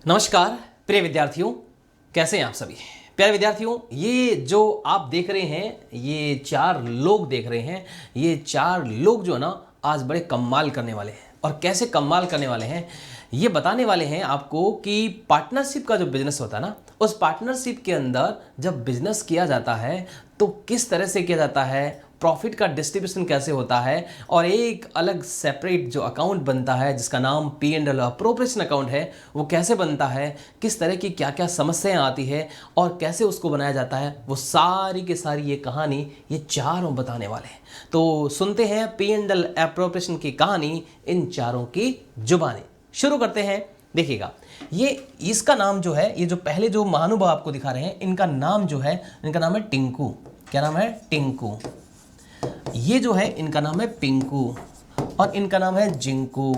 नमस्कार प्रिय विद्यार्थियों, कैसे हैं आप सभी। प्यारे विद्यार्थियों, ये जो आप देख रहे हैं, ये चार लोग देख रहे हैं, ये चार लोग जो है ना आज बड़े कमाल करने वाले हैं। और कैसे कमाल करने वाले हैं ये बताने वाले हैं आपको कि पार्टनरशिप का जो बिजनेस होता है ना, उस पार्टनरशिप के अंदर जब बिजनेस किया जाता है तो किस तरह से किया जाता है, प्रॉफिट का डिस्ट्रीब्यूशन कैसे होता है, और एक अलग सेपरेट जो अकाउंट बनता है जिसका नाम P&L अप्रोप्रिएशन अकाउंट है, वो कैसे बनता है, किस तरह की क्या क्या समस्याएं आती है और कैसे उसको बनाया जाता है, वो सारी की सारी ये कहानी ये चारों बताने वाले हैं। तो सुनते हैं P&L अप्रोप्रिएशन की कहानी इन चारों की जुबानी। शुरू करते हैं। देखिएगा, ये इसका नाम जो है, ये जो पहले जो महानुभाव आपको दिखा रहे हैं, इनका नाम जो है, इनका नाम है टिंकू। क्या नाम है? टिंकू। ये जो है इनका नाम है पिंकू और इनका नाम है जिंकू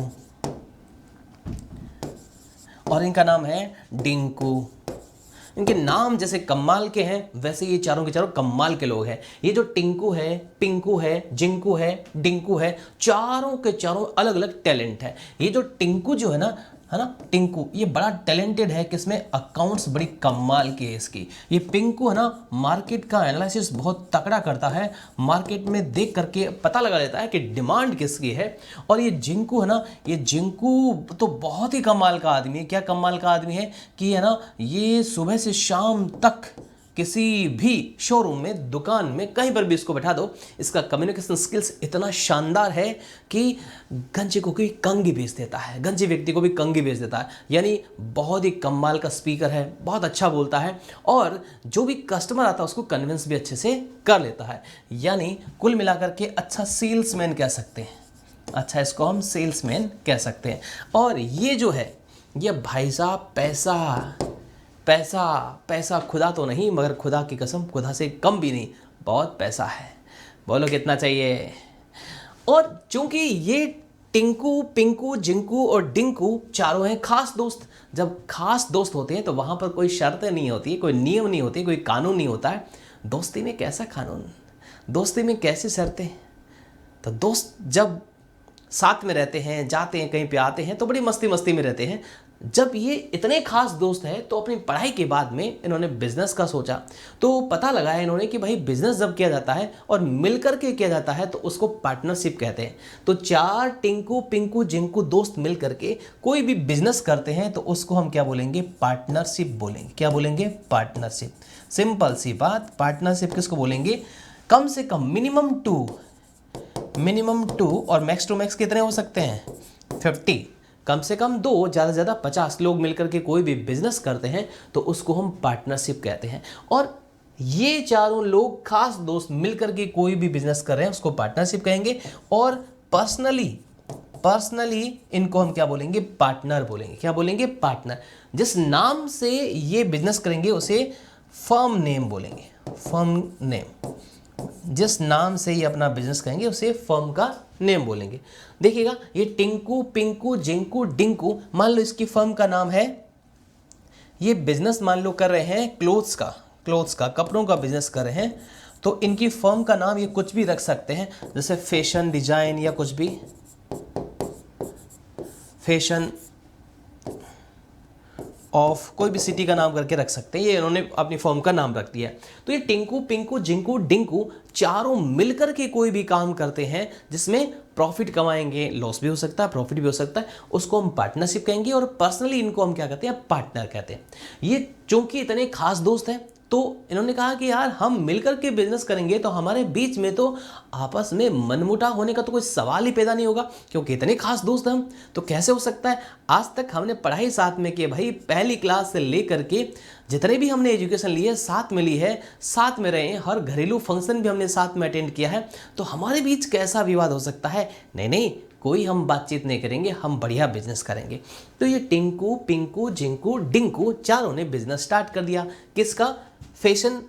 और इनका नाम है डिंकू। इनके नाम जैसे कमाल के हैं वैसे ये चारों के चारों कमाल के लोग हैं। ये जो टिंकू है, पिंकू है, जिंकू है, डिंकू है, चारों के चारों अलग अलग टैलेंट है। ये जो टिंकू जो है ना टिंकू, ये बड़ा टैलेंटेड है किसमें? अकाउंट्स बड़ी कमाल की है इसकी। ये पिंकू है ना, मार्केट का एनालिसिस बहुत तगड़ा करता है, मार्केट में देख करके पता लगा लेता है कि डिमांड किसकी है। और ये जिंकू है ना, ये जिंकू तो बहुत ही कमाल का आदमी है। क्या कमाल का आदमी है कि है ना, ये सुबह से शाम तक किसी भी शोरूम में, दुकान में, कहीं पर भी इसको बैठा दो, इसका कम्युनिकेशन स्किल्स इतना शानदार है कि गंजे को भी कंगी बेच देता है, गंजे व्यक्ति को भी कंगी बेच देता है। यानी बहुत ही कमाल का स्पीकर है, बहुत अच्छा बोलता है और जो भी कस्टमर आता है उसको कन्विंस भी अच्छे से कर लेता है। यानी कुल मिलाकर के अच्छा सेल्समैन कह सकते हैं, अच्छा इसको हम सेल्समैन कह सकते हैं। और ये जो है, ये भाई साहब पैसा पैसा पैसा खुदा तो नहीं, मगर खुदा की कसम खुदा से कम भी नहीं, बहुत पैसा है। बोलो कितना चाहिए। और चूंकि ये टिंकू, पिंकू, जिंकू और डिंकू चारों हैं खास दोस्त। जब खास दोस्त होते हैं तो वहाँ पर कोई शर्तें नहीं होती है, कोई नियम नहीं होती, कोई कानून नहीं होता है। दोस्ती में कैसा कानून, दोस्ती में कैसी शर्तें। तो दोस्त जब साथ में रहते हैं, जाते हैं कहीं पे, आते हैं तो बड़ी मस्ती मस्ती में रहते हैं। जब ये इतने खास दोस्त हैं तो अपनी पढ़ाई के बाद में इन्होंने बिजनेस का सोचा। तो पता लगाया इन्होंने कि भाई बिजनेस जब किया जाता है और मिलकर के किया जाता है तो उसको पार्टनरशिप कहते हैं। तो चार टिंकू, पिंकू, जिंकू दोस्त मिलकर के कोई भी बिजनेस करते हैं तो उसको हम क्या बोलेंगे? पार्टनरशिप बोलेंगे। क्या बोलेंगे? पार्टनरशिप। सिंपल सी बात, पार्टनरशिप किसको बोलेंगे? कम से कम मिनिमम टू और मैक्स टू मैक्स कितने हो सकते हैं? 50। कम से कम 2, ज़्यादा से ज़्यादा 50 लोग मिलकर के कोई भी बिजनेस करते हैं तो उसको हम पार्टनरशिप कहते हैं। और ये चारों लोग खास दोस्त मिलकर के कोई भी बिजनेस कर रहे हैं उसको पार्टनरशिप कहेंगे। और पर्सनली इनको हम क्या बोलेंगे? पार्टनर बोलेंगे। क्या बोलेंगे? पार्टनर। जिस नाम से ये बिजनेस करेंगे उसे फर्म नेम बोलेंगे। Firm name. जिस नाम से ये अपना बिजनेस करेंगे उसे फर्म का नेम बोलेंगे। देखिएगा, ये टिंकू, पिंकू, जिंकू, डिंकू, मान लो इसकी फर्म का नाम है, ये बिजनेस मान लो कर रहे हैं क्लोथ्स का कपड़ों का बिजनेस कर रहे हैं, तो इनकी फर्म का नाम ये कुछ भी रख सकते हैं, जैसे फैशन डिजाइन या कुछ भी, फैशन ऑफ कोई भी सिटी का नाम करके रख सकते हैं। ये इन्होंने अपनी फर्म का नाम रख दिया है। तो ये टिंकू, पिंकू, जिंकू, डिंकू चारों मिलकर के कोई भी काम करते हैं जिसमें प्रॉफिट कमाएंगे, लॉस भी हो सकता है, प्रॉफिट भी हो सकता है, उसको हम पार्टनरशिप कहेंगे। और पर्सनली इनको हम क्या कहते हैं? पार्टनर कहते हैं। ये चूंकि इतने खास दोस्त हैं तो इन्होंने कहा कि यार हम मिलकर के बिजनेस करेंगे तो हमारे बीच में तो आपस में मनमुटाव होने का तो कोई सवाल ही पैदा नहीं होगा, क्योंकि इतने खास दोस्त हैं हम। तो कैसे हो सकता है? आज तक हमने पढ़ाई साथ में की भाई, पहली क्लास से लेकर के जितने भी हमने एजुकेशन ली है साथ में ली है, साथ में रहे हैं, हर घरेलू फंक्शन भी हमने साथ में अटेंड किया है। तो हमारे बीच कैसा विवाद हो सकता है? नहीं, कोई हम बातचीत नहीं करेंगे, हम बढ़िया बिजनेस करेंगे। तो ये टिंकू, पिंकू, जिंकू, डिंकू चारों ने बिजनेस स्टार्ट कर दिया। किसका? फैशन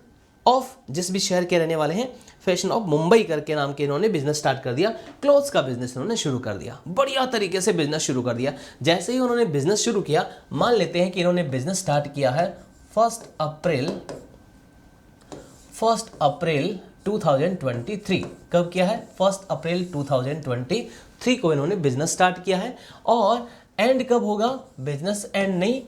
ऑफ, जिस भी शहर के रहने वाले हैं, फैशन ऑफ मुंबई करके नाम के इन्होंने बिजनेस स्टार्ट कर दिया। क्लोथ्स का बिजनेस इन्होंने शुरू कर दिया, बढ़िया तरीके से बिजनेस शुरू कर दिया। जैसे ही उन्होंने बिजनेस शुरू किया, मान लेते हैं कि इन्होंने बिजनेस स्टार्ट किया है 1 अप्रैल 2023। कब किया है? 1 अप्रैल 2023 को इन्होंने बिजनेस स्टार्ट किया है। और एंड कब होगा? बिजनेस एंड नहीं,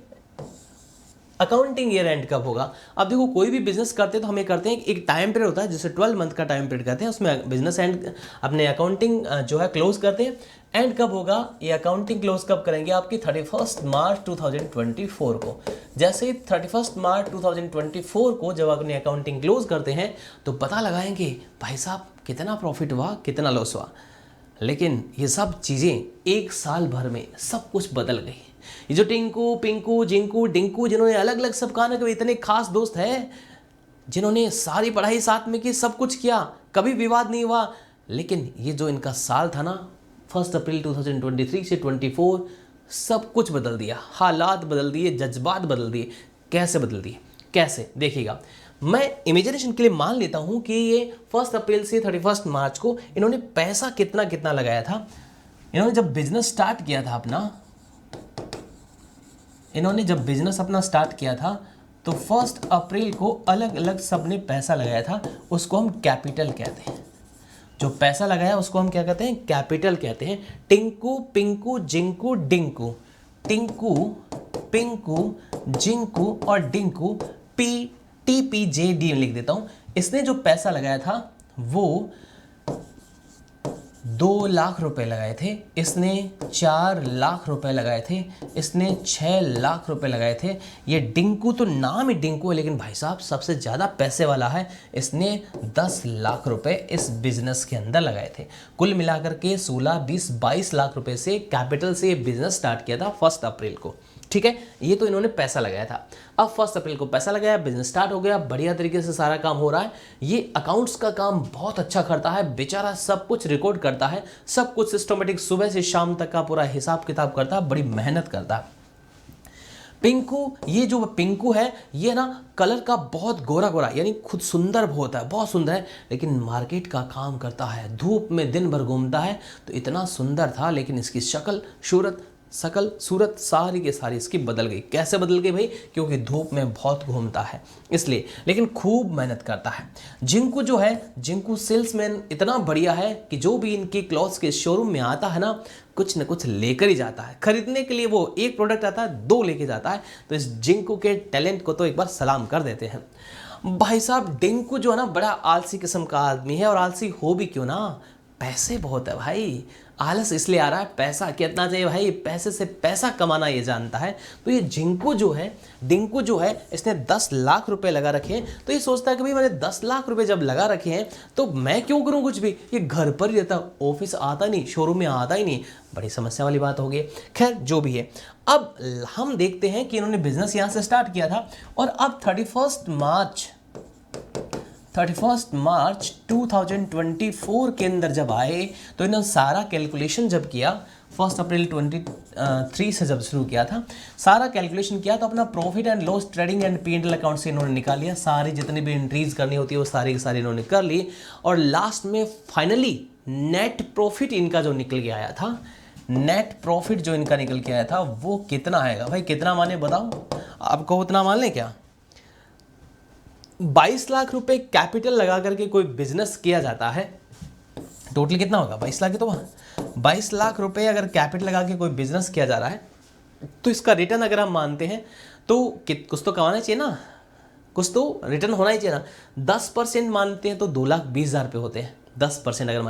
अकाउंटिंग ईयर एंड कब होगा? अब देखो कोई भी बिजनेस करते हैं तो हमें करते हैं एक टाइम पीरियड होता है जिसे 12 मंथ का टाइम पीरियड कहते हैं, उसमें बिजनेस एंड अपने अकाउंटिंग जो है क्लोज करते हैं। एंड कब होगा ये अकाउंटिंग क्लोज कब करेंगे? आपकी 31 मार्च 2024 को। जैसे 31 मार्च 2024 को जब अपनी अकाउंटिंग क्लोज करते हैं तो पता लगाएंगे भाई साहब कितना प्रॉफिट हुआ कितना लॉस हुआ। लेकिन ये सब चीज़ें एक साल भर में सब कुछ बदल गई। ये जो टिंकू पिंकू जिंकू डिंकू जिन्होंने अलग अलग सब कहा ना कि इतने खास दोस्त हैं, जिन्होंने सारी पढ़ाई साथ में की, सब कुछ किया, कभी विवाद नहीं हुआ, लेकिन ये जो इनका साल था ना 1 अप्रैल 2023 से 24 सब कुछ बदल दिया, हालात बदल दिए, जज्बात बदल दिए। कैसे बदल दिए? कैसे देखिएगा, मैं इमेजिनेशन के लिए मान लेता हूं कि ये 1 अप्रैल से 31 मार्च को इन्होंने पैसा कितना कितना लगाया था। इन्होंने जब बिजनेस स्टार्ट किया था अपना, इन्होंने जब बिजनेस अपना स्टार्ट किया था तो 1 अप्रैल को अलग अलग सबने पैसा लगाया था, उसको हम कैपिटल कहते हैं। जो पैसा लगाया उसको हम क्या कहते हैं? कैपिटल कहते हैं। टिंकू पिंकू जिंकू डिंकू, टिंकू पिंकू जिंकू और डिंकू, PTPJD लिख देता हूं। इसने जो पैसा लगाया था वो 2 लाख रुपए लगाए थे, इसने 4 लाख रुपए लगाए थे, इसने 6 लाख रुपए लगाए थे। ये डिंकू तो नाम ही डिंकू है लेकिन भाई साहब सबसे ज़्यादा पैसे वाला है, इसने 10 लाख रुपए इस बिजनेस के अंदर लगाए थे। कुल मिलाकर के 16, 20, 22 लाख रुपए से कैपिटल से ये बिजनेस स्टार्ट किया था 1 अप्रैल को। ठीक है, ये तो इन्होंने पैसा लगाया था। अब 1 अप्रैल को पैसा लगाया, बिजनेस स्टार्ट हो गया, बढ़िया तरीके से सारा काम हो रहा है। ये अकाउंट्स का काम बहुत अच्छा करता है बेचारा, सब कुछ रिकॉर्ड करता है, सब कुछ सिस्टमेटिक, सुबह से शाम तक का पूरा हिसाब किताब करता है, बड़ी मेहनत करता है। पिंकू, ये जो पिंकू है ये ना कलर का बहुत गोरा गोरा, यानी खुद सुंदर बहुत है, बहुत सुंदर है, लेकिन मार्केट का काम करता है, धूप में दिन भर घूमता है। तो इतना सुंदर था लेकिन इसकी शकल सूरत सारी की सारी इसकी बदल गई। कैसे बदल गई भाई? क्योंकि धूप में बहुत घूमता है इसलिए, लेकिन खूब मेहनत करता है। जिंकू जो है, जिंकू सेल्समैन इतना बढ़िया है कि जो भी इनकी क्लॉथ्स के शोरूम में आता है ना कुछ न कुछ लेकर ही जाता है। खरीदने के लिए वो एक प्रोडक्ट आता है 2 लेके जाता है। तो इस जिंकू के टैलेंट को तो एक बार सलाम कर देते हैं। भाई साहब डिंकू जो है ना बड़ा आलसी किस्म का आदमी है, और आलसी हो भी क्यों ना, पैसे बहुत है भाई। आलस इसलिए आ रहा है, पैसा कितना चाहिए भाई, पैसे से पैसा कमाना ये जानता है। तो ये जिंकू जो है, डिंकू जो है, इसने 10 लाख रुपए लगा रखे हैं। तो ये सोचता है कि भाई मैंने 10 लाख रुपए जब लगा रखे हैं तो मैं क्यों करूं कुछ भी, ये घर पर ही रहता, ऑफिस आता नहीं, शोरूम में आता ही नहीं। बड़ी समस्या वाली बात हो गई। खैर जो भी है, अब हम देखते हैं कि इन्होंने बिजनेस यहाँ से स्टार्ट किया था, और अब 31 मार्च 2024 के अंदर जब आए तो इन्होंने सारा कैलकुलेशन जब किया, 1 अप्रैल 23 से जब शुरू किया था, सारा कैलकुलेशन किया तो अपना profit and loss trading and P&L account से इन्होंने निकाल लिया। सारी जितनी भी एंट्रीज करनी होती है वो सारी की सारी इन्होंने कर ली, और लास्ट में फाइनली नेट प्रॉफिट इनका जो निकल के आया था, नेट प्रॉफिट जो इनका निकल के आया था वो कितना आएगा भाई? कितना माने बताओ, आपको उतना मान लें क्या? 22 लाख रुपए कैपिटल लगा करके कोई बिजनेस किया जाता है, टोटल कितना होगा? 22 लाख। तो 22 लाख रुपए अगर कैपिटल लगा के कोई बिजनेस किया जा रहा है तो इसका रिटर्न अगर हम मानते हैं तो कुछ तो कमाना चाहिए ना, कुछ तो रिटर्न होना ही चाहिए ना। 10% मानते हैं तो 2,20,000 रुपये होते हैं। 10% अगर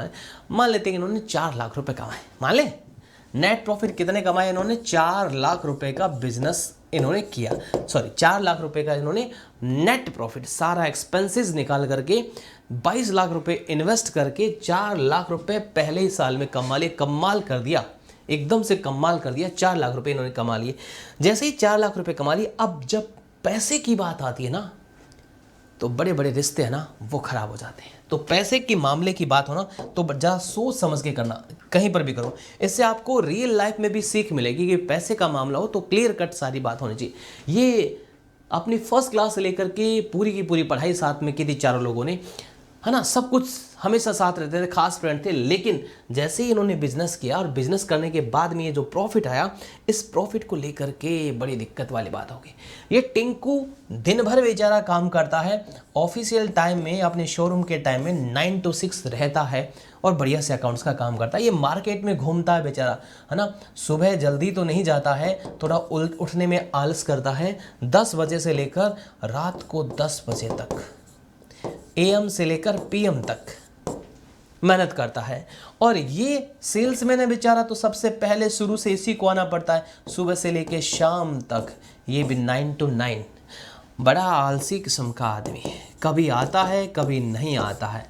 मान लेते हैं कि इन्होंने 4 लाख रुपए कमाए, मान ले नेट प्रॉफिट कितने कमाए इन्होंने? 4 लाख रुपए का बिजनेस इन्होंने किया, 4 लाख रुपए का इन्होंने नेट प्रॉफिट, सारा एक्सपेंसेस निकाल करके 22 लाख रुपए इन्वेस्ट करके 4 लाख रुपए पहले ही साल में कमा लिए। कमाल कर दिया, एकदम से कमाल कर दिया। 4 लाख रुपए इन्होंने कमा लिए। जैसे ही 4 लाख रुपए कमा लिए, अब जब पैसे की बात आती है ना तो बड़े बड़े रिश्ते हैं ना वो खराब हो जाते हैं। तो पैसे के मामले की बात हो ना तो ज़रा सोच समझ के करना, कहीं पर भी करो। इससे आपको रियल लाइफ में भी सीख मिलेगी कि पैसे का मामला हो तो क्लियर कट सारी बात होनी चाहिए। ये अपनी फर्स्ट क्लास से लेकर के पूरी की पूरी पढ़ाई साथ में की थी चारों लोगों ने, है ना, सब कुछ हमेशा साथ रहते थे, खास फ्रेंड थे। लेकिन जैसे ही इन्होंने बिजनेस किया और बिजनेस करने के बाद में ये जो प्रॉफिट आया, इस प्रॉफिट को लेकर के बड़ी दिक्कत वाली बात हो गई। ये टिंकू दिन भर बेचारा काम करता है, ऑफिशियल टाइम में अपने शोरूम के टाइम में 9 to 6 रहता है, और बढ़िया से अकाउंट्स का काम करता है। ये मार्केट में घूमता है बेचारा, है ना। सुबह जल्दी तो नहीं जाता है, थोड़ा उठने में आलस करता है। 10 बजे से लेकर रात को 10 बजे तक, AM से लेकर PM तक मेहनत करता है। और ये सेल्समैन है बेचारा, तो सबसे पहले शुरू से इसी को आना पड़ता है, सुबह से लेकर शाम तक, ये भी 9 to 9। बड़ा आलसी किस्म का आदमी है, कभी आता है कभी नहीं आता है,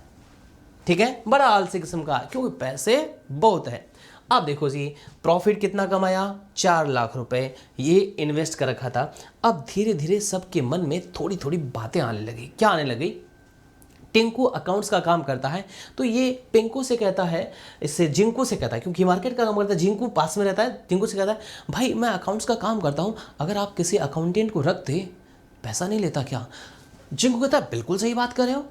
ठीक है, बड़ा आलसी किस्म का, क्योंकि पैसे बहुत है। अब देखो जी, प्रॉफिट कितना कमाया, 4 लाख रुपए ये इन्वेस्ट कर रखा था। अब धीरे धीरे सबके मन में थोड़ी थोड़ी बातें आने लगी। क्या आने लगी? टिंकू अकाउंट्स का काम करता है, तो ये पिंकू से कहता है, इससे जिंकू से कहता है, क्योंकि मार्केट का काम करता है, जिंकू पास में रहता है। जिंकू से कहता है, भाई मैं अकाउंट्स का काम करता हूँ, अगर आप किसी अकाउंटेंट को रख दे, पैसा नहीं लेता क्या? जिंकू कहता है बिल्कुल सही बात कर रहे हो।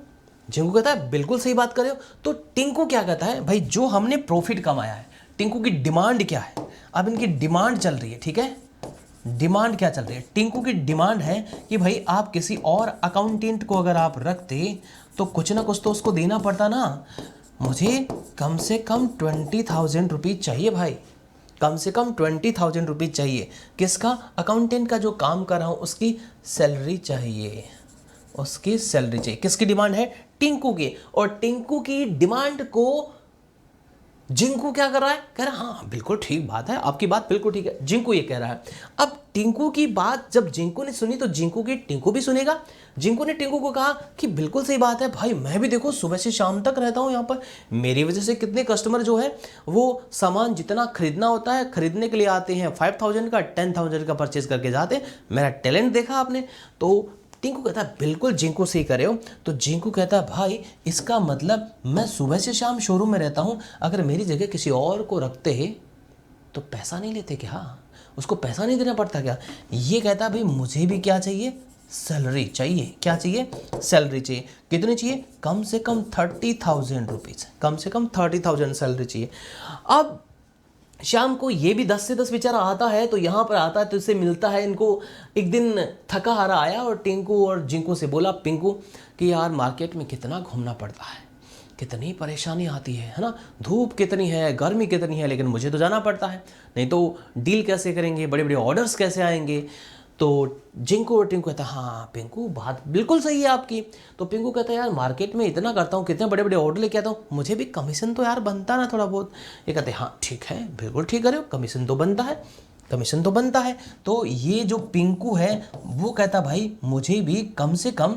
जिंकू कहता है बिल्कुल सही बात कर रहे हो। तो टिंकू क्या कहता है, भाई जो हमने प्रॉफिट कमाया है, टिंकू की डिमांड क्या है? अब इनकी डिमांड चल रही है, ठीक है। डिमांड क्या चल रही है? टिंकू की डिमांड है कि भाई आप किसी और अकाउंटेंट को अगर आप रखते तो कुछ ना कुछ तो उसको देना पड़ता ना। मुझे कम से कम 20,000 रुपीज़ चाहिए भाई, कम से कम 20,000 रुपीज़ चाहिए। किसका? अकाउंटेंट का जो काम कर रहा हूँ उसकी सैलरी चाहिए, उसकी सैलरी चाहिए। किसकी डिमांड है? टिंकू की। और टिंकू की डिमांड को जिंकू क्या कर रहा है? कह रहा है हाँ बिल्कुल ठीक बात है, आपकी बात बिल्कुल ठीक है। जिंकू ये कह रहा है। अब टिंकू की बात जब जिंकू ने सुनी तो जिंकू की टिंकू भी सुनेगा। जिंकू ने टिंकू को कहा कि बिल्कुल सही बात है भाई, मैं भी देखो सुबह से शाम तक रहता हूँ यहाँ पर, मेरी वजह से कितने कस्टमर जो है वो सामान जितना खरीदना होता है खरीदने के लिए आते हैं, 5,000 का 10,000 का परचेज करके जाते हैं। मेरा टैलेंट देखा आपने। तो टिंकू कहता है बिल्कुल जिंकू से ही करे हो। तो जिंकू कहता है भाई इसका मतलब मैं सुबह से शाम शोरूम में रहता हूँ, अगर मेरी जगह किसी और को रखते हैं तो पैसा नहीं लेते क्या? उसको पैसा नहीं देना पड़ता क्या? ये कहता है भाई मुझे भी क्या चाहिए? सैलरी चाहिए। क्या चाहिए? सैलरी चाहिए। कितनी चाहिए? कम से कम 30,000 रुपीज़, कम से कम 30,000 सैलरी चाहिए। अब शाम को ये भी 10 से 10 बेचारा आता है, तो यहाँ पर आता है तो इससे मिलता है। इनको एक दिन थका हारा आया और टिंकू और जिंकू से बोला पिंकू कि यार मार्केट में कितना घूमना पड़ता है, कितनी परेशानी आती है ना, धूप कितनी है, गर्मी कितनी है, लेकिन मुझे तो जाना पड़ता है, नहीं तो डील कैसे करेंगे, बड़े बड़े ऑर्डर्स कैसे आएंगे। तो जिंकू और टिंकू कहता हाँ पिंकू बात बिल्कुल सही है आपकी। तो पिंकू कहता है यार मार्केट में इतना करता हूँ, कितने बड़े बड़े ऑर्डर लेके आता हूँ, मुझे भी कमीशन तो यार बनता ना थोड़ा बहुत। ये कहते हैं हाँ ठीक है, बिल्कुल ठीक करे हो, कमीशन तो बनता है, कमीशन तो बनता है। तो ये जो पिंकू है वो कहता भाई मुझे भी कम से कम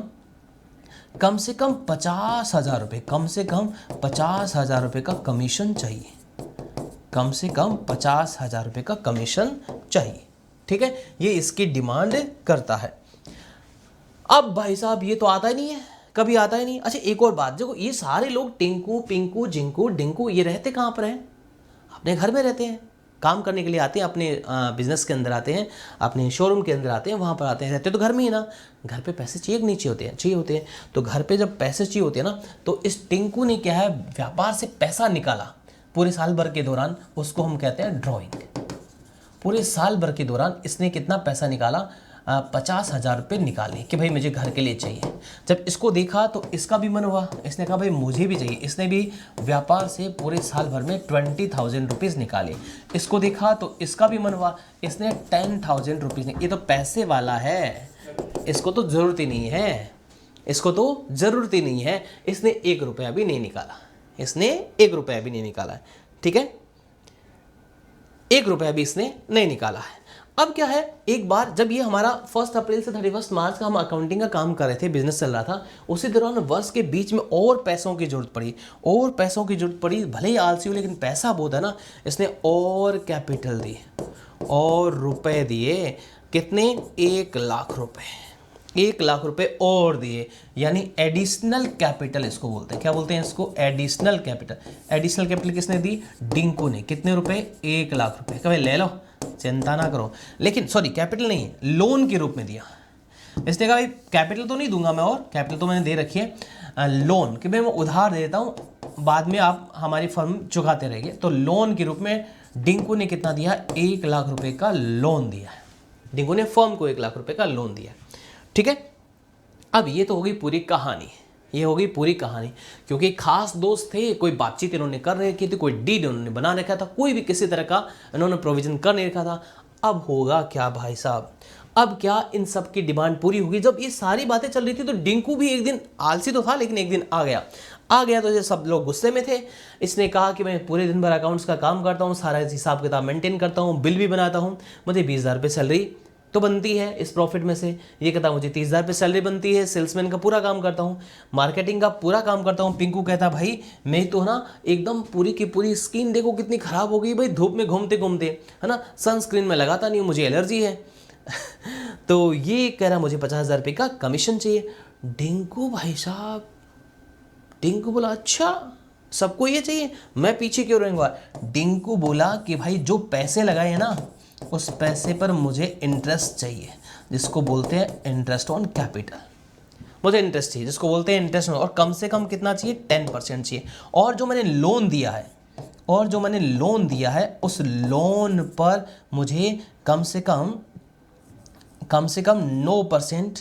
50,000 रुपये, कम से कम 50,000 रुपये का कमीशन चाहिए, कम से कम 50,000 रुपये का कमीशन चाहिए, ठीक है। ये इसकी डिमांड करता है। अब भाई साहब ये तो आता ही नहीं है, कभी आता ही नहीं। अच्छा एक और बात, देखो ये सारे लोग टिंकू पिंकू जिंकू डिंकू ये रहते कहाँ पर हैं? अपने घर में रहते हैं, काम करने के लिए आते हैं, अपने बिजनेस के अंदर आते हैं, अपने शोरूम के अंदर आते हैं, वहाँ पर आते हैं, रहते तो घर में ही ना। घर पे पैसे चाहिए कि नहीं चाहिए होते हैं? चाहिए होते हैं। तो घर पे जब पैसे चाहिए होते हैं ना, तो इस टिंकू ने क्या है व्यापार से पैसा निकाला पूरे साल भर के दौरान, उसको हम कहते हैं ड्रॉइंग। पूरे साल भर के दौरान इसने कितना पैसा निकाला? 50,000 रुपये निकाले कि भाई मुझे घर के लिए चाहिए। जब इसको देखा तो इसका भी मन हुआ, इसने कहा भाई मुझे भी चाहिए। इसने भी व्यापार से पूरे साल भर में 20,000 रुपीज़ निकाले। इसको देखा तो इसका भी मन हुआ, इसने 10,000 रुपीज़। ये तो पैसे वाला है, इसको तो ज़रूरत ही नहीं है, इसको तो ज़रूरत ही नहीं है। इसने 1 रुपया भी नहीं निकाला, इसने 1 रुपया भी नहीं निकाला, ठीक है, 1 रुपया भी इसने नहीं निकाला है। अब क्या है, एक बार जब ये हमारा 1 अप्रैल से 31 मार्च का हम अकाउंटिंग का काम कर रहे थे, बिजनेस चल रहा था, उसी दौरान वर्ष के बीच में और पैसों की जरूरत पड़ी, और पैसों की जरूरत पड़ी। भले ही आलसी हो लेकिन पैसा बहुत है ना, इसने और कैपिटल दिए और रुपए दिए। कितने? 1 लाख रुपए, 1 लाख रुपए और दिए, यानी एडिशनल कैपिटल इसको बोलते हैं। क्या बोलते हैं इसको? Additional capital. एडिशनल कैपिटल किसने दी? डिंकू ने। कितने रुपए? 1 लाख रुपए। कभी ले लो, चिंता ना करो। लेकिन सॉरी कैपिटल नहीं, लोन के रूप में दिया। इसने कहा भाई कैपिटल तो नहीं दूंगा मैं, और कैपिटल तो मैंने दे रखी है, लोन कि भाई मैं उधार दे देता हूँ, बाद में आप हमारी फर्म चुकाते रहेंगे। तो लोन के रूप में डिंकू ने कितना दिया? 1 लाख रुपए का लोन दिया। डिंकू ने फर्म को 1 लाख रुपए का लोन दिया, ठीक है। अब ये तो हो गई पूरी कहानी, ये होगी पूरी कहानी। क्योंकि खास दोस्त थे, कोई बातचीत इन्होंने कर रखी थी, कोई डील इन्होंने बना रखा था, कोई भी किसी तरह का इन्होंने प्रोविजन कर नहीं रखा था। अब होगा क्या भाई साहब, अब क्या इन सब की डिमांड पूरी होगी। जब ये सारी बातें चल रही थी तो डिंकू भी एक दिन, आलसी तो था लेकिन एक दिन आ गया तो ये सब लोग गुस्से में थे। इसने कहा कि मैं पूरे दिन भर अकाउंट्स का काम करता हूँ, सारा हिसाब किताब मेंटेन करता हूँ, बिल भी बनाता हूँ, मुझे 20,000 रुपये सैलरी तो बनती है इस प्रॉफिट में से। ये कहता मुझे 30,000 रुपये सैलरी बनती है, सेल्समैन का पूरा काम करता हूँ, मार्केटिंग का पूरा काम करता हूँ। पिंकू कहता भाई मैं तो ना एकदम पूरी की पूरी स्किन देखो कितनी ख़राब हो गई भाई, धूप में घूमते घूमते, है ना, सनस्क्रीन में लगाता नहीं हूँ, मुझे एलर्जी है। तो ये कह रहा मुझे 50,000 रुपये का कमीशन चाहिए। डिंकू भाई साहब, डिंकू बोला अच्छा सबको ये चाहिए, मैं पीछे क्यों रहूँगा। डिंकू बोला कि भाई जो पैसे लगाए हैं ना उस पैसे पर मुझे इंटरेस्ट चाहिए, जिसको बोलते हैं इंटरेस्ट ऑन कैपिटल। मुझे इंटरेस्ट चाहिए, जिसको बोलते हैं इंटरेस्ट, और कम से कम कितना चाहिए, 10% चाहिए। और जो मैंने लोन दिया है उस लोन पर मुझे कम से कम 9%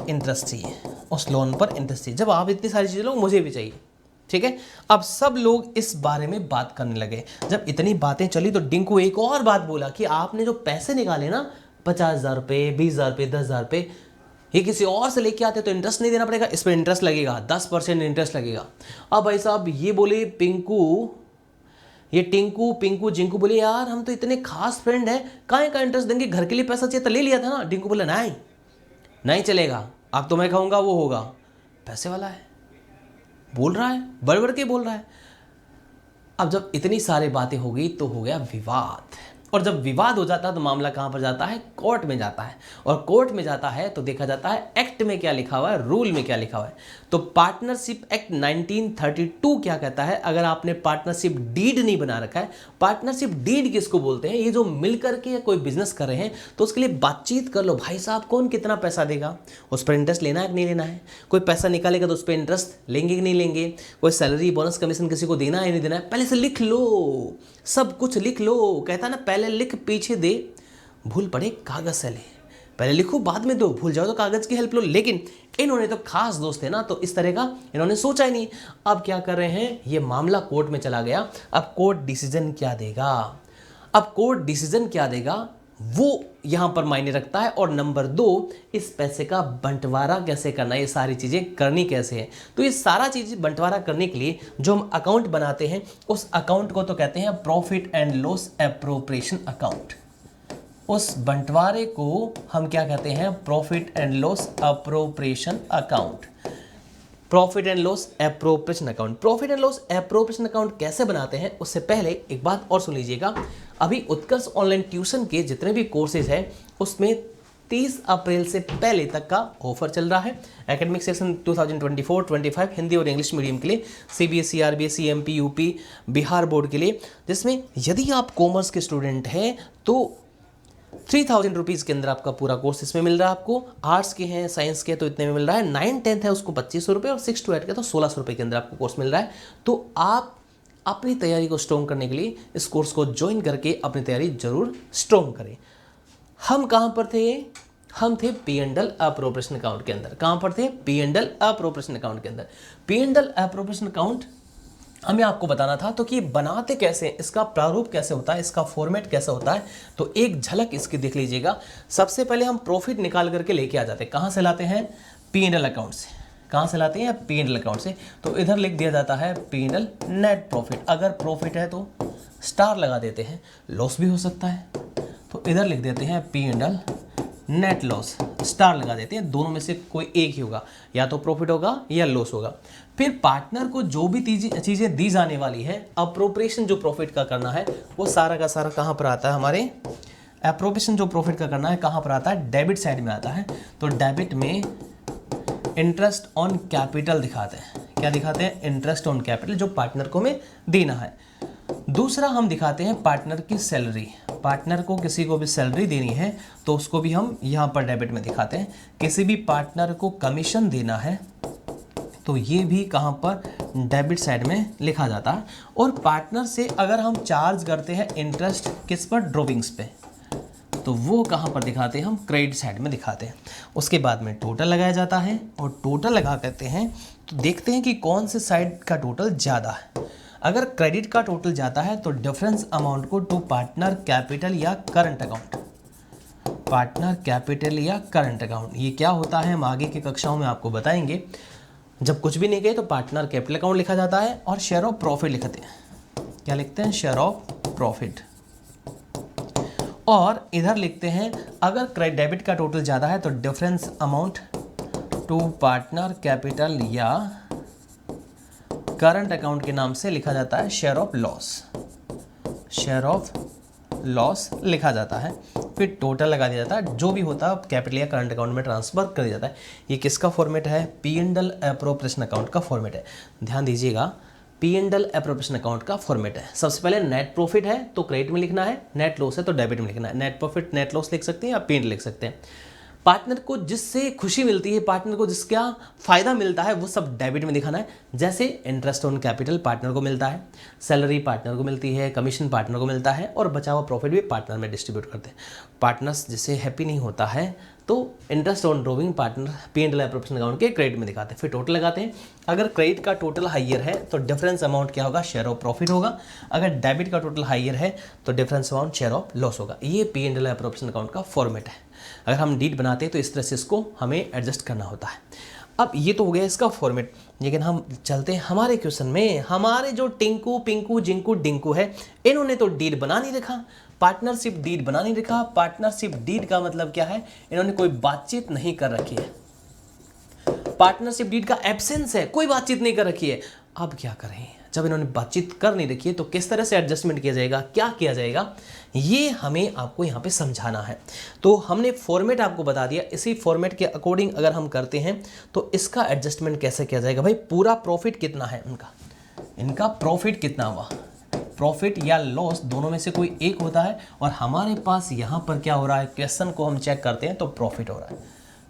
इंटरेस्ट चाहिए, उस लोन पर इंटरेस्ट चाहिए। जब आप इतनी सारी चीज़ें लो मुझे भी चाहिए, ठीक है। अब सब लोग इस बारे में बात करने लगे। जब इतनी बातें चली तो डिंकू एक और बात बोला कि आपने जो पैसे निकाले ना 50,000 रुपये, 20,000 रुपये, 10,000 रुपये, ये किसी और से लेके आते तो इंटरेस्ट नहीं देना पड़ेगा, इस पर इंटरेस्ट लगेगा, 10% इंटरेस्ट लगेगा। अब भाई साहब ये बोले पिंकू जिंकू बोले यार हम तो इतने खास फ्रेंड हैं, काहे का इंटरेस्ट देंगे, घर के लिए पैसा चाहिए तो ले लिया था ना। डिंकू बोला नहीं चलेगा, अब तो मैं कहूँगा वो होगा, पैसे वाला है, बोल रहा है, बढ़ के बोल रहा है। अब जब इतनी सारी बातें हो गई तो हो गया विवाद, और जब विवाद हो जाता है तो मामला कहाँ पर जाता है, कोर्ट में जाता है। और कोर्ट में जाता है तो देखा जाता है एक्ट में क्या लिखा हुआ है, रूल में क्या लिखा हुआ है। तो पार्टनरशिप एक्ट 1932 क्या कहता है, अगर आपने पार्टनरशिप डीड नहीं बना रखा है, पार्टनरशिप डीड किसको बोलते हैं, ये जो मिल करके कोई बिजनेस कर रहे हैं तो उसके लिए बातचीत कर लो, भाई साहब कौन कितना पैसा देगा, उस पर इंटरेस्ट लेना है कि नहीं लेना है, कोई पैसा निकालेगा तो उस पर इंटरेस्ट लेंगे कि नहीं लेंगे, कोई सैलरी बोनस कमीशन किसी को देना है नहीं देना है, पहले से लिख लो, सब कुछ लिख लो। कहता है ना पहले लिख पीछे दे, भूल पड़े कागज से ले, पहले लिखो बाद में दो, भूल जाओ तो कागज की हेल्प लो। लेकिन इन्होंने तो खास दोस्त थे ना, तो इस तरह का इन्होंने सोचा ही नहीं। अब क्या कर रहे हैं, ये मामला कोर्ट में चला गया। अब कोर्ट डिसीजन क्या देगा वो यहां पर मायने रखता है। और नंबर 2, इस पैसे का बंटवारा कैसे करना है, ये सारी चीजें करनी कैसे है। तो ये सारा चीज बंटवारा करने के लिए जो हम अकाउंट बनाते हैं उस अकाउंट को तो कहते हैं profit and loss appropriation account. उस बंटवारे को हम क्या कहते हैं, profit and loss appropriation account. Profit and loss appropriation account, profit and loss appropriation account कैसे बनाते हैं उससे पहले एक बात और सुन लीजिएगा। अभी उत्कर्ष ऑनलाइन ट्यूशन के जितने भी कोर्सेज हैं उसमें 30 अप्रैल से पहले तक का ऑफर चल रहा है। एकेडमिक सेशन 2024-25 हिंदी और इंग्लिश मीडियम के लिए, CBSE, RBSE, MP, UP, Bihar board के लिए, जिसमें यदि आप कॉमर्स के स्टूडेंट हैं तो 3,000 रुपीज़ के अंदर आपका पूरा कोर्स इसमें मिल रहा है आपको। आर्ट्स के हैं, साइंस के तो इतने में मिल रहा है। 9-10 है उसको 2,500 रुपये, और 6 to 8 के तो 1,600 रुपये के अंदर आपको कोर्स मिल रहा है। तो आप अपनी तैयारी को स्ट्रॉन्ग करने के लिए इस कोर्स को ज्वाइन करके अपनी तैयारी जरूर स्ट्रॉन्ग करें। हम कहाँ पर थे, हम थे P&L एप्रोप्रिएशन अकाउंट के अंदर। कहाँ पर थे, P&L एप्रोप्रिएशन अकाउंट के अंदर। P&L एप्रोप्रिएशन अकाउंट हमें आपको बताना था तो कि बनाते कैसे, इसका प्रारूप कैसे होता है, इसका फॉर्मेट कैसे होता है, तो एक झलक इसकी देख लीजिएगा। सबसे पहले हम प्रॉफिट निकाल करके लेके आ जाते हैं। कहाँ से लाते हैं, P&L अकाउंट से। कहाँ से लाते हैं, P&L अकाउंट से। तो इधर लिख दिया जाता है P&L नेट प्रॉफिट। अगर प्रॉफिट है तो स्टार लगा देते हैं, लॉस भी हो सकता है तो इधर लिख देते हैं P&L नेट लॉस, स्टार लगा देते हैं। दोनों में से कोई एक ही होगा, या तो प्रॉफिट होगा या लॉस होगा। फिर पार्टनर को जो भी चीज़ें दी जाने वाली है, अप्रोप्रिएशन जो प्रॉफिट का करना है वो सारा का सारा कहाँ पर आता है, हमारे अप्रोप्रिएशन जो प्रॉफिट का करना है कहाँ पर आता है, डेबिट साइड में आता है। तो डेबिट में इंटरेस्ट ऑन कैपिटल दिखाते हैं। क्या दिखाते हैं, इंटरेस्ट ऑन कैपिटल, जो पार्टनर को हमें देना है। दूसरा हम दिखाते हैं पार्टनर की सैलरी। पार्टनर को किसी को भी सैलरी देनी है तो उसको भी हम यहाँ पर डेबिट में दिखाते हैं। किसी भी पार्टनर को कमीशन देना है तो ये भी कहाँ पर, डेबिट साइड में लिखा जाता है। और पार्टनर से अगर हम चार्ज करते हैं इंटरेस्ट किस पर, ड्रॉविंग्स पे, तो वो कहाँ पर दिखाते हैं हम, क्रेडिट साइड में दिखाते हैं। उसके बाद में टोटल लगाया जाता है और टोटल लगा करते हैं तो देखते हैं कि कौन से साइड का टोटल ज़्यादा है। अगर क्रेडिट का टोटल जाता है तो डिफरेंस अमाउंट को टू पार्टनर कैपिटल या करंट अकाउंट, पार्टनर कैपिटल या करंट अकाउंट, ये क्या होता है हम आगे की कक्षाओं में आपको बताएंगे। जब कुछ भी नहीं गए तो पार्टनर कैपिटल अकाउंट लिखा जाता है और शेयर ऑफ प्रॉफिट लिखते हैं। क्या लिखते हैं, शेयर ऑफ प्रॉफिट। और इधर लिखते हैं अगर डेबिट का टोटल ज़्यादा है तो difference amount to partner capital या करंट अकाउंट के नाम से लिखा जाता है share of loss, share of loss लिखा जाता है। फिर टोटल लगा दिया जाता है, जो भी होता है कैपिटल या करंट अकाउंट में ट्रांसफर कर दिया जाता है। ये किसका फॉर्मेट है, P and L appropriation account का फॉर्मेट है। ध्यान दीजिएगा, P and L appropriation account का फॉर्मेट है। सबसे पहले नेट प्रॉफिट है तो क्रेडिट में लिखना है, नेट लॉस है तो डेबिट में लिखना है। नेट प्रॉफिट नेट लॉस लिख सकते हैं या पी एंड लिख सकते हैं। पार्टनर को जिससे खुशी मिलती है, पार्टनर को जिसका फायदा मिलता है वो सब डेबिट में दिखाना है। जैसे इंटरेस्ट ऑन कैपिटल पार्टनर को मिलता है, सैलरी पार्टनर को मिलती है, कमीशन पार्टनर को मिलता है और बचा हुआ प्रॉफिट भी पार्टनर में डिस्ट्रीब्यूट करते हैं। पार्टनर्स जिससे हैप्पी नहीं होता है तो interest on drawing partner P and L appropriation account के क्रेडिट में दिखाते हैं। फिर टोटल लगाते हैं। अगर क्रेडिट का टोटल हाइयर है तो डिफरेंस अमाउंट क्या होगा, शेयर ऑफ प्रॉफिट होगा। अगर डेबिट का टोटल हाइयर है तो difference amount share of loss होगा। ये P and L appropriation account का फॉर्मेट है। अगर हम डीड बनाते हैं तो इस तरह से इसको हमें एडजस्ट करना होता है। अब ये तो हो गया इसका फॉर्मेट, लेकिन हम चलते हैं हमारे क्वेश्चन में। हमारे जो टिंकू पिंकू जिंकू डिंकू है, इन्होंने तो डीड बना नहीं रखा, पार्टनरशिप डीड बना नहीं रखा। पार्टनरशिप डीड का मतलब क्या है, इन्होंने कोई बातचीत नहीं कर रखी है। पार्टनरशिप डीड का एब्सेंस है, कोई बातचीत नहीं कर रखी है। अब क्या करें, जब इन्होंने बातचीत कर नहीं रखी है तो किस तरह से एडजस्टमेंट किया जाएगा, क्या किया जाएगा, ये हमें आपको यहाँ पे समझाना है। तो हमने फॉर्मेट आपको बता दिया, इसी फॉर्मेट के अकॉर्डिंग अगर हम करते हैं तो इसका एडजस्टमेंट कैसे किया जाएगा। भाई पूरा प्रॉफिट कितना है इनका प्रॉफिट कितना हुआ, प्रॉफिट या लॉस दोनों में से कोई एक होता है। और हमारे पास यहाँ पर क्या हो रहा है, क्वेश्चन को हम चेक करते हैं तो प्रॉफिट हो रहा है,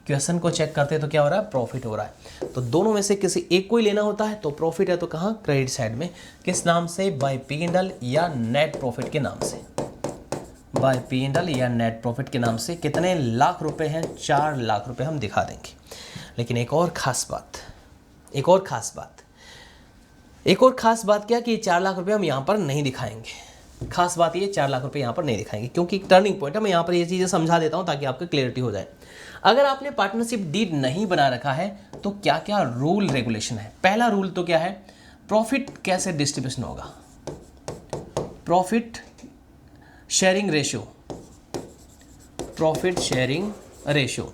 क्वेश्चन को चेक करते हैं तो क्या हो रहा है, प्रॉफिट हो रहा है। तो दोनों में से किसी एक को ही लेना होता है। तो प्रॉफिट है तो कहाँ, क्रेडिट साइड में। किस नाम से, बाय पी एंड एल या नेट प्रॉफिट के नाम से, बाय पी एंड एल या नेट प्रॉफिट के नाम से। कितने लाख रुपए हैं, 4 लाख रुपए हम दिखा देंगे। लेकिन एक और खास बात, एक और खास बात क्या कि 4 लाख रुपए हम यहाँ पर नहीं दिखाएंगे। खास बात ये 4 लाख रुपए यहाँ पर नहीं दिखाएंगे क्योंकि टर्निंग पॉइंट है। मैं यहाँ पर ये चीज़ें समझा देता हूँ ताकि आपको क्लियरिटी हो जाए। अगर आपने पार्टनरशिप डीड नहीं बना रखा है तो क्या क्या रूल रेगुलेशन है। पहला रूल तो क्या है, प्रॉफिट कैसे डिस्ट्रीब्यूशन होगा, profit sharing ratio, profit sharing ratio,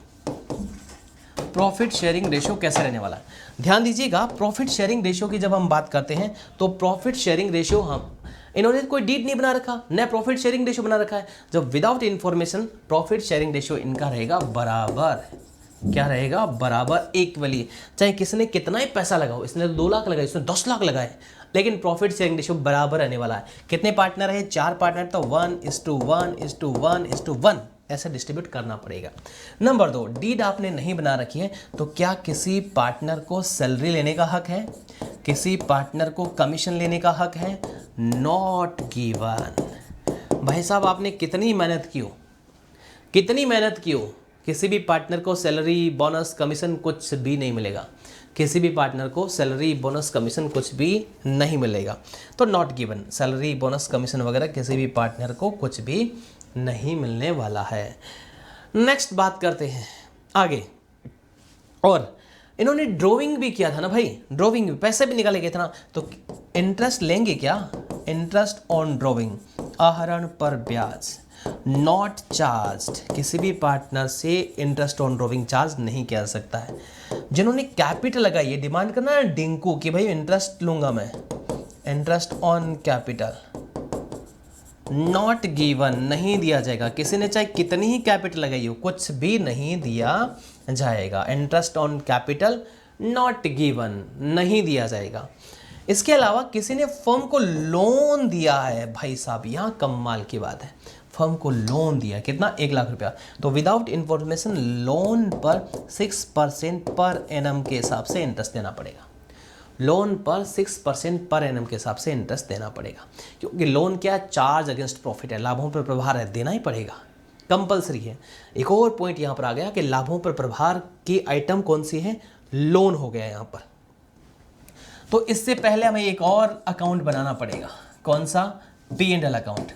profit sharing ratio कैसे रहने वाला है। ध्यान दीजिएगा, प्रॉफिट शेयरिंग रेशियो की जब हम बात करते हैं तो प्रॉफिट शेयरिंग रेशियो, हम इन्होंने कोई डीड नहीं बना रखा, न प्रॉफिट शेयरिंग रेशियो बना रखा है। जब without information profit sharing ratio इनका रहेगा बराबर, क्या रहेगा, बराबर इक्वली। चाहे किसने कितना ही पैसा लगाओ, इसने 2 लाख लगाए, इसने 10 लाख लगाए, लेकिन प्रॉफिट शेयरिंग रेशियो बराबर रहने वाला है। कितने पार्टनर है, 4 पार्टनर, तो 1:1:1:1 ऐसे डिस्ट्रीब्यूट करना पड़ेगा। नंबर 2, डीड आपने नहीं बना रखी है तो क्या किसी पार्टनर को सैलरी लेने का हक है, किसी पार्टनर को कमीशन लेने का हक है, नॉट गिवन। भाई साहब आपने कितनी मेहनत की हो, किसी भी पार्टनर को सैलरी बोनस कमीशन कुछ भी नहीं मिलेगा, किसी भी पार्टनर को सैलरी बोनस कमीशन कुछ भी नहीं मिलेगा। तो not given, salary bonus commission वगैरह किसी भी पार्टनर को कुछ भी नहीं मिलने वाला है। नेक्स्ट बात करते हैं आगे। और इन्होंने ड्राइंग भी किया था ना भाई, ड्राइंग भी, पैसे भी निकाले गए थे ना, तो इंटरेस्ट लेंगे क्या, इंटरेस्ट ऑन ड्राइंग, आहरण पर ब्याज, नॉट चार्ज्ड। किसी भी पार्टनर से इंटरेस्ट ऑन ड्राइंग चार्ज नहीं किया जा सकता है। जिन्होंने कैपिटल लगाई है, डिमांड करना है डिंकू कि भाई इंटरेस्ट लूंगा मैं, interest on capital, not given, नहीं दिया जाएगा। किसी ने चाहे कितनी ही कैपिटल लगाई हो, कुछ भी नहीं दिया जाएगा। Interest on capital not given, नहीं दिया जाएगा। इसके अलावा किसी ने फर्म को लोन दिया है, भाई साहब यहाँ कमाल की बात है, फर्म को लोन दिया, कितना, 1 लाख रुपया, तो विदाउट इंफॉर्मेशन लोन पर 6% पर एनम के हिसाब से इंटरेस्ट देना पड़ेगा। लोन पर 6% पर एनम के हिसाब से इंटरेस्ट देना पड़ेगा, क्योंकि लोन क्या, चार्ज अगेंस्ट प्रॉफिट है, लाभों पर प्रभार है, देना ही पड़ेगा। कंपलसरी है। एक और पॉइंट यहाँ पर आ गया कि लाभों पर प्रभार की आइटम कौन सी है, लोन हो गया यहाँ पर। तो इससे पहले हमें एक और अकाउंट बनाना पड़ेगा, कौन सा, P&L अकाउंट,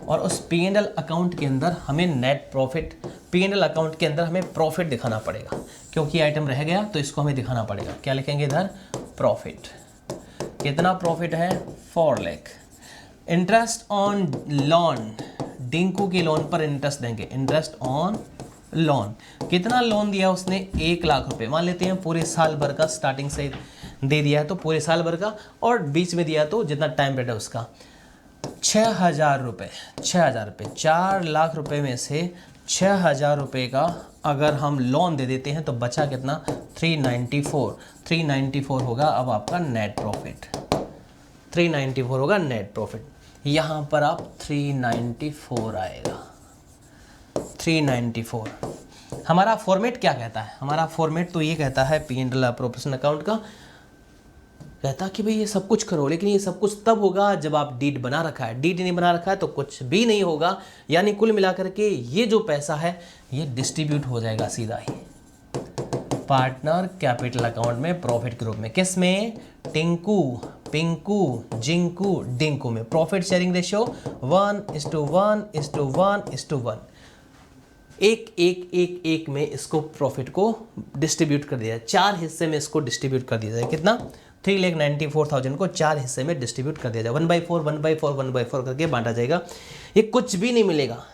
और उस P&L अकाउंट के अंदर हमें नेट प्रॉफिट, P&L अकाउंट के अंदर हमें प्रॉफिट दिखाना पड़ेगा, क्योंकि आइटम रह गया तो इसको हमें दिखाना पड़ेगा। क्या लिखेंगे इधर, प्रॉफिट। कितना प्रॉफिट है, 4 लाख। इंटरेस्ट ऑन लोन, डिंकू के लोन पर इंटरेस्ट देंगे, इंटरेस्ट ऑन लोन। कितना लोन दिया उसने, 1 लाख रुपए। मान लेते हैं पूरे साल भर का, स्टार्टिंग से दे दिया है तो पूरे साल भर का, और बीच में दिया तो जितना टाइम पीरियड है उसका। 6,000 रुपये, 6,000 रुपये, 4 लाख रुपए में से 6,000 रुपये का अगर हम लोन दे देते हैं तो बचा कितना, 394 होगा अब आपका नेट प्रॉफिट, 394 होगा नेट प्रॉफिट। यहाँ पर आप 394 आएगा, 394। हमारा फॉर्मेट क्या कहता है, हमारा फॉर्मेट तो ये कहता है P&L अप्रोप्रिएशन अकाउंट का, कहता कि भाई ये सब कुछ करो, लेकिन ये सब कुछ तब होगा जब आप डीड बना रखा है। डीड नहीं बना रखा है तो कुछ भी नहीं होगा, यानी कुल मिलाकर के ये जो पैसा है ये डिस्ट्रीब्यूट हो जाएगा सीधा ही पार्टनर कैपिटल अकाउंट में, प्रॉफिट के रूप में। किस में, टिंकू, पिंकू, जिंकू, डिंकू में। Profit sharing ratio 1:1:1:1:1। एक में इसको प्रॉफिट को डिस्ट्रीब्यूट कर दिया जाए, 4 हिस्से में इसको डिस्ट्रीब्यूट कर दिया जाए। कितना, 3,94,000 को 4 हिस्से में डिस्ट्रीब्यूट कर दिया जाए, 1/4 1/4 1/4 करके बांटा जाएगा। ये कुछ भी नहीं मिलेगा,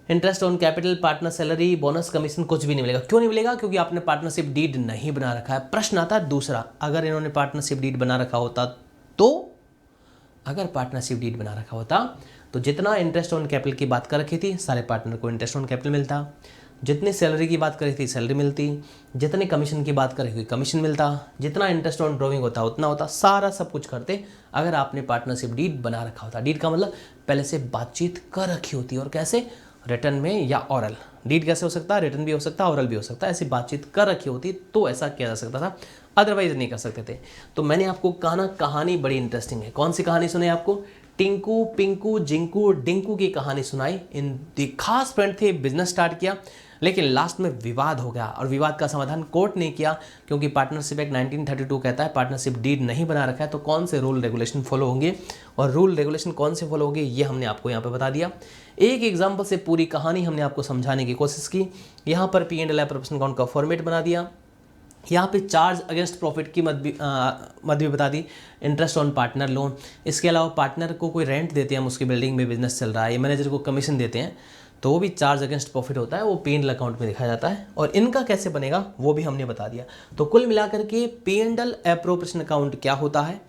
interest on capital, partner salary, bonus, commission, कुछ भी नहीं मिलेगा। क्यों नहीं मिलेगा, क्योंकि आपने पार्टनरशिप डीड नहीं बना रखा है। प्रश्न आता है दूसरा, अगर इन्होंने पार्टनरशिप डीड बना रखा होता तो, अगर पार्टनरशिप डीड बना रखा होता तो जितना इंटरेस्ट ऑन कैपिटल की बात कर रखी थी सारे पार्टनर को इंटरेस्ट ऑन कैपिटल मिलता, जितनी सैलरी की बात करी थी सैलरी मिलती, जितने कमीशन की बात करी थी कमीशन मिलता, जितना इंटरेस्ट ऑन ड्रॉइंग होता उतना होता, सारा सब कुछ करते अगर आपने पार्टनरशिप डीड बना रखा होता। डीड का मतलब पहले से बातचीत कर रखी होती, और कैसे, रिटर्न में या ऑरल। डीड कैसे हो सकता है, रिटर्न भी हो सकता है, ऑरल भी हो सकता है। ऐसी बातचीत कर रखी होती तो ऐसा किया जा सकता था, अदरवाइज नहीं कर सकते थे। तो मैंने आपको कहा कहानी बड़ी इंटरेस्टिंग है। कौन सी कहानी सुनाई आपको, टिंकू, पिंकू, जिंकू, डिंकू की कहानी सुनाई। इन खास फ्रेंड थे, बिजनेस स्टार्ट किया, लेकिन लास्ट में विवाद हो गया, और विवाद का समाधान कोर्ट ने किया, क्योंकि पार्टनरशिप एक्ट 1932 कहता है पार्टनरशिप डीड नहीं बना रखा है तो कौन से रूल रेगुलेशन फॉलो होंगे, और रूल रेगुलेशन कौन से फॉलो होंगे ये हमने आपको यहाँ पे बता दिया। एक एग्जाम्पल से पूरी कहानी हमने आपको समझाने की कोशिश की। यहाँ पर P&L अप्रोप्रिएशन अकाउंट का फॉर्मेट बना दिया, यहाँ पे चार्ज अगेंस्ट प्रॉफिट की मत भी बता दी, इंटरेस्ट ऑन पार्टनर लोन। इसके अलावा पार्टनर को कोई रेंट देते हैं, हम उसकी बिल्डिंग में बिजनेस चल रहा है, या मैनेजर को कमीशन देते हैं तो वो भी चार्ज अगेंस्ट प्रॉफिट होता है, वो P&L अकाउंट में दिखाया जाता है, और इनका कैसे बनेगा वो भी हमने बता दिया। तो कुल मिलाकर के P&L अप्रोप्रिएशन अकाउंट क्या होता है,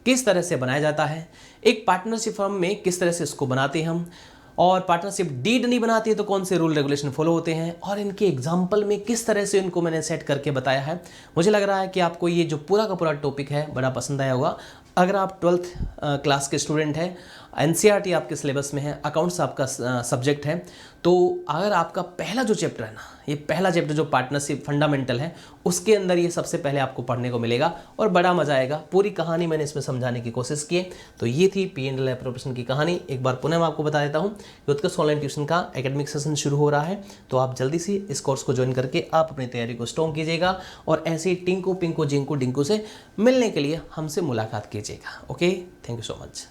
किस तरह से बनाया जाता है, एक पार्टनरशिप फर्म में किस तरह से इसको बनाते हैं हम, और पार्टनरशिप डीड नहीं बनाती है तो कौन से रूल रेगुलेशन फॉलो होते हैं, और इनके एग्जाम्पल में किस तरह से इनको मैंने सेट करके बताया है। मुझे लग रहा है कि आपको ये जो पूरा का पूरा टॉपिक है बड़ा पसंद आया होगा। अगर आप 12th क्लास के स्टूडेंट हैं, NCERT आपके सिलेबस में है, अकाउंट्स आपका सब्जेक्ट है, तो अगर आपका पहला जो चैप्टर है ना, ये पहला चैप्टर जो पार्टनरशिप फंडामेंटल है, उसके अंदर ये सबसे पहले आपको पढ़ने को मिलेगा और बड़ा मजा आएगा। पूरी कहानी मैंने इसमें समझाने की कोशिश की है। तो ये थी P&L अप्रोप्रिएशन की कहानी। एक बार पुनः मैं आपको बता देता हूँ, उत्कर्ष ऑनलाइन ट्यूशन का एकेडमिक सेशन शुरू हो रहा है, तो आप जल्दी से इस कोर्स को ज्वाइन करके आप अपनी तैयारी को स्ट्रॉन्ग कीजिएगा, और ऐसे ही टिंकू, पिंकू, जिंकू, डिंकू से मिलने के लिए हमसे मुलाकात कीजिएगा। Okay, thank you so much.